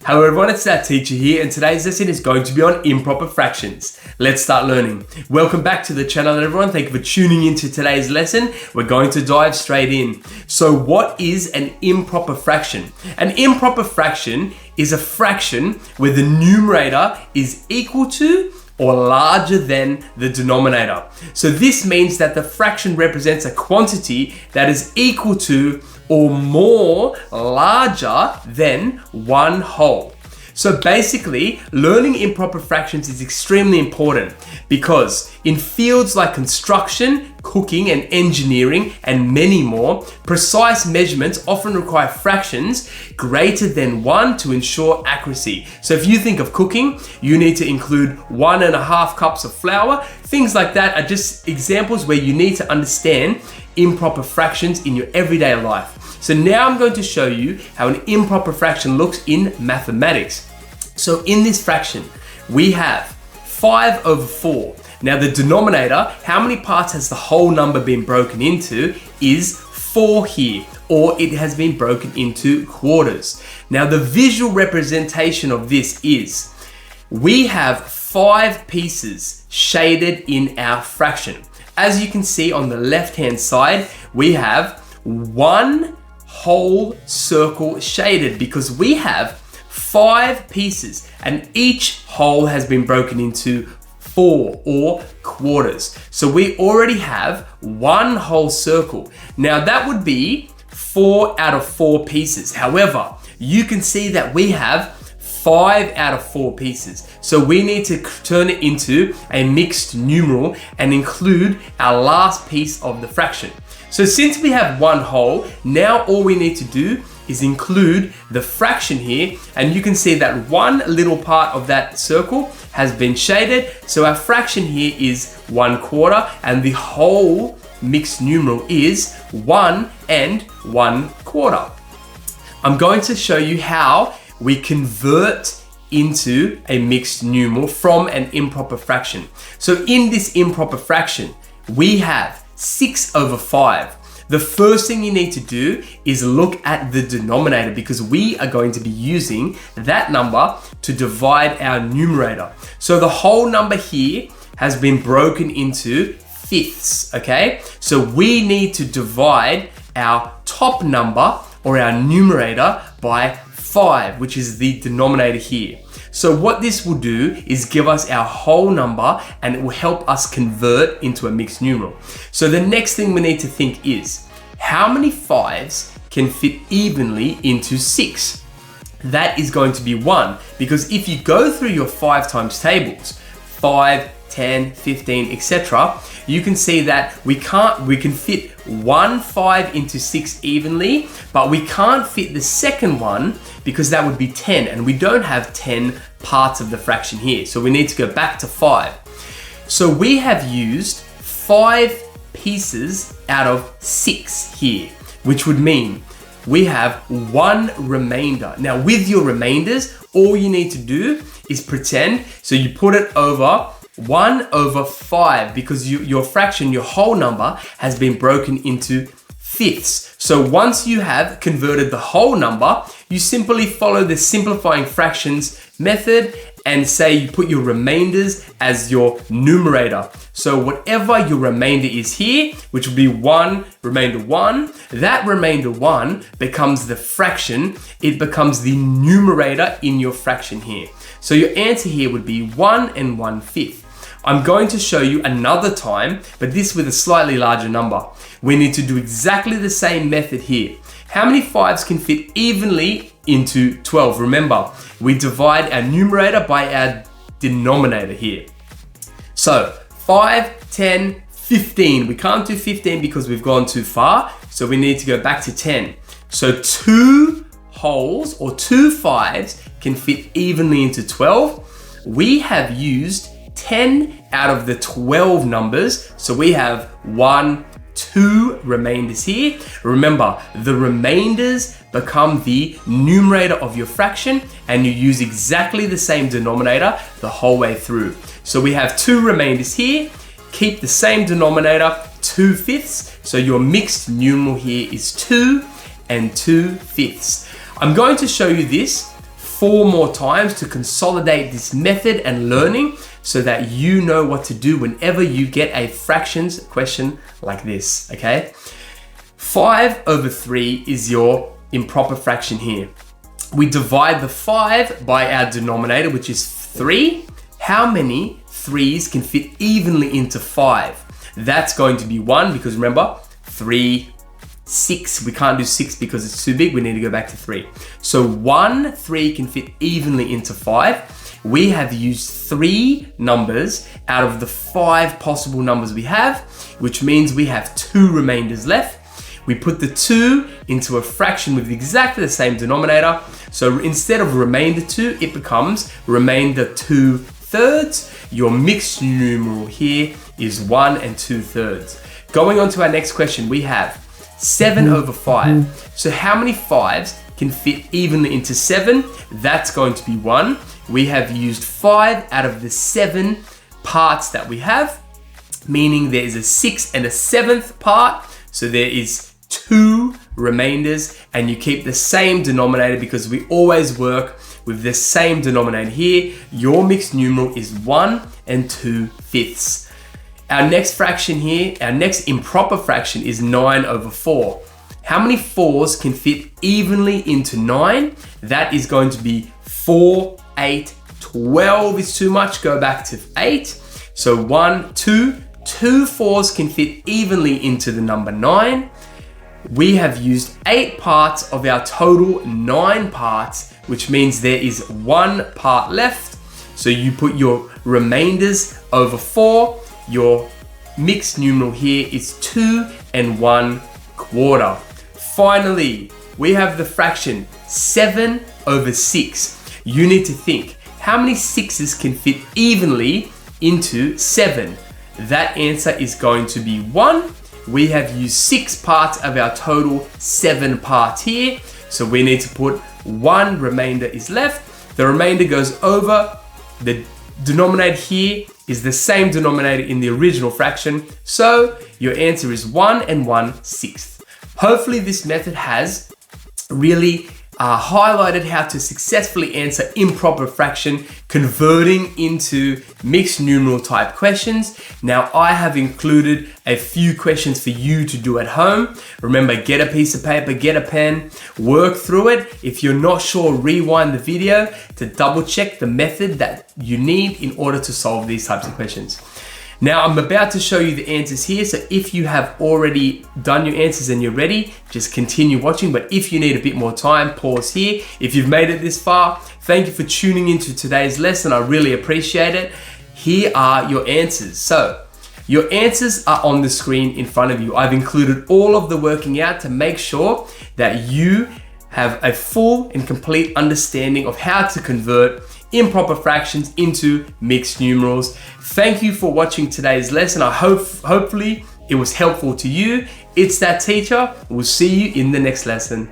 Hello everyone, it's that teacher here, and today's lesson is going to be on improper fractions. Let's start learning. Welcome back to the channel everyone. Thank you for tuning into today's lesson. We're going to dive straight in. So what is an improper fraction? An improper fraction is a fraction where the numerator is equal to or larger than the denominator. So this means that the fraction represents a quantity that is equal to or more larger than one whole. So basically, learning improper fractions is extremely important because in fields like construction, cooking and engineering and many more, precise measurements often require fractions greater than 1 to ensure accuracy. So if you think of cooking, you need to include 1.5 cups of flour. Things like that are just examples where you need to understand improper fractions in your everyday life. So now I'm going to show you how an improper fraction looks in mathematics. So in this fraction, we have 5 over 4. Now the denominator, how many parts has the whole number been broken into, is 4 here, or it has been broken into quarters. Now the visual representation of this is, we have 5 pieces shaded in our fraction. As you can see on the left-hand side, we have one whole circle shaded because we have 5 pieces and each whole has been broken into 4 or quarters. So we already have one whole circle. Now that would be 4 out of 4 pieces. However, you can see that we have 5 out of 4 pieces. So we need to turn it into a mixed numeral and include our last piece of the fraction. So since we have one whole, now all we need to do is include the fraction here, and you can see that one little part of that circle has been shaded. So our fraction here is 1/4, and the whole mixed numeral is 1 and 1/4. I'm going to show you how we convert into a mixed numeral from an improper fraction. So in this improper fraction, we have 6 over 5. The first thing you need to do is look at the denominator because we are going to be using that number to divide our numerator. So the whole number here has been broken into fifths, okay? So we need to divide our top number or our numerator by 5, which is the denominator here. So what this will do is give us our whole number and it will help us convert into a mixed numeral. So the next thing we need to think is, how many 5s can fit evenly into 6? That is going to be 1, because if you go through your 5 times tables, 5, 10, 15, etc., you can see that we can fit one 5 into 6 evenly, but we can't fit the second one because that would be 10, and we don't have 10 parts of the fraction here. So we need to go back to 5. So we have used 5 pieces out of 6 here, which would mean we have one remainder. Now with your remainders, all you need to do is pretend, so you put it over 1 over 5 because your fraction, your whole number has been broken into fifths. So once you have converted the whole number, you simply follow the simplifying fractions method and say you put your remainders as your numerator. So whatever your remainder is here, which will be 1, remainder 1, that remainder 1 becomes the fraction. It becomes the numerator in your fraction here. So your answer here would be 1 and 1/5. I'm going to show you another time, but this with a slightly larger number. We need to do exactly the same method here. How many 5s can fit evenly into 12? Remember, we divide our numerator by our denominator here. So 5, 10, 15. We can't do 15 because we've gone too far, so we need to go back to 10. So 2 wholes or 2 5s can fit evenly into 12. We have used 10 out of the 12 numbers, so we have 1, 2 remainders here. Remember, the remainders become the numerator of your fraction, and you use exactly the same denominator the whole way through. So we have 2 remainders here, keep the same denominator, 2/5, so your mixed numeral here is 2 and 2/5. I'm going to show you this 4 more times to consolidate this method and learning so that you know what to do whenever you get a fractions question like this, okay? 5/3 is your improper fraction here. We divide the 5 by our denominator, which is 3. How many 3's can fit evenly into 5? That's going to be 1, because remember, 3, 6, we can't do 6 because it's too big, we need to go back to 3. So 1 3 can fit evenly into 5. We have used 3 numbers out of the 5 possible numbers we have, which means we have 2 remainders left. We put the 2 into a fraction with exactly the same denominator. So instead of remainder 2, it becomes remainder 2/3. Your mixed numeral here is 1 2/3. Going on to our next question, we have 7/5. So how many 5's can fit evenly into 7? That's going to be 1. We have used 5 out of the 7 parts that we have, meaning there is a 6th and a 7th part. So there is 2 remainders, and you keep the same denominator because we always work with the same denominator here. Your mixed numeral is 1 2/5. Our next fraction here, our next improper fraction is 9/4. How many 4's can fit evenly into 9? That is going to be 4, 8, 12 is too much, go back to 8. So 1, 2, 2 4's can fit evenly into the number 9. We have used 8 parts of our total 9 parts, which means there is 1 part left. So you put your remainders over 4. Your mixed numeral here is 2 1/4. Finally, we have the fraction 7/6. You need to think, how many 6's can fit evenly into 7? That answer is going to be 1. We have used 6 parts of our total 7 parts here. So we need to put 1 remainder is left. The remainder goes over. The denominator here is the same denominator in the original fraction. So your answer is 1 1/6. Hopefully this method has really highlighted how to successfully answer improper fraction, converting into mixed numeral type questions. Now I have included a few questions for you to do at home. Remember, get a piece of paper, get a pen, work through it. If you're not sure, rewind the video to double check the method that you need in order to solve these types of questions. Now I'm about to show you the answers here, so if you have already done your answers and you're ready, just continue watching. But if you need a bit more time, pause here. If you've made it this far, thank you for tuning into today's lesson. I really appreciate it. Here are your answers. So your answers are on the screen in front of you. I've included all of the working out to make sure that you have a full and complete understanding of how to convert improper fractions into mixed numerals. Thank you for watching today's lesson. I hopefully it was helpful to you. It's that teacher. We'll see you in the next lesson.